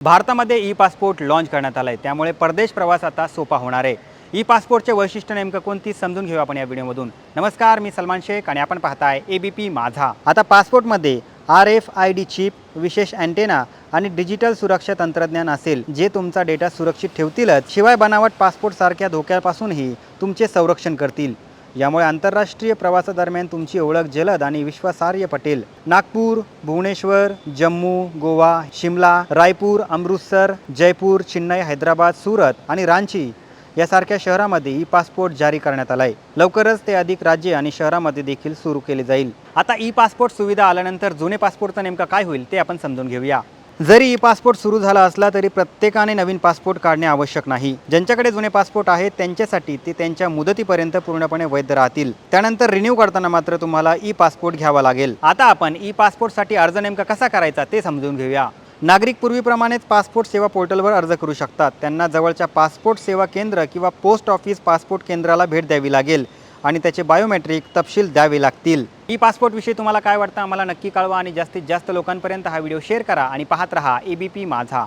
भारतामध्ये E passport launch करण्यात आला आहे, त्यामुळे परदेश प्रवास आता सोपा होणार आहे। ई पासपोर्टचे वैशिष्ट्य नेमकं कोणती समजून घेऊ आपण या व्हिडिओमधून। नमस्कार, मी सलमान शेख आणि आपण पाहताय एबीपी माझा। आता पासपोर्टमध्ये RFID चिप, विशेष अँटेना आणि डिजिटल सुरक्षा तंत्रज्ञान असेल, जे तुमचा डेटा सुरक्षित ठेवतीलच, शिवाय बनावट पासपोर्ट सारख्या धोक्यापासूनही तुमचे संरक्षण करतील। यामुळे आंतरराष्ट्रीय प्रवासादरम्यान तुमची ओळख जलद आणि विश्वासार्ह पटेल। नागपूर, भुवनेश्वर, जम्मू, गोवा, शिमला, रायपूर, अमृतसर, जयपूर, चेन्नई, हैदराबाद, सूरत आणि रांची यासारख्या शहरांमध्ये ई पासपोर्ट जारी करण्यात आलाय। लवकरच ते अधिक राज्ये आणि शहरांमध्ये देखील सुरू केले जाईल। आता ई पासपोर्ट सुविधा आल्यानंतर जुने पासपोर्टचं नेमकं काय होईल ते आपण समजून घेऊया। जरी ई पासपोर्ट सुरू झाला असला तरी प्रत्येकाने नवीन पासपोर्ट काढणे आवश्यक नाही। ज्यांच्याकडे जुने पासपोर्ट आहेत त्यांच्यासाठी ते त्यांच्या मुदतीपर्यंत पूर्णपणे वैध राहतील। त्यानंतर रिन्यू करताना मात्र तुम्हाला ई पासपोर्ट घ्यावा लागेल। आता आपण ई पासपोर्टसाठी अर्ज नेमका कसा करायचा ते समजून घेऊया। नागरिक पूर्वीप्रमाणेच पासपोर्ट सेवा पोर्टलवर अर्ज करू शकतात। त्यांना जवळच्या पासपोर्ट सेवा केंद्र किंवा पोस्ट ऑफिस पासपोर्ट केंद्राला भेट द्यावी लागेल आणि त्याचे बायोमेट्रिक तपशील द्यावे लागतील। ई पासपोर्ट विषयी तुम्हाला काय वाटतं आम्हाला नक्की कळवा आणि जास्तीत जास्त लोकांपर्यंत हा व्हिडिओ शेअर करा आणि पाहत रहा एबीपी माझा।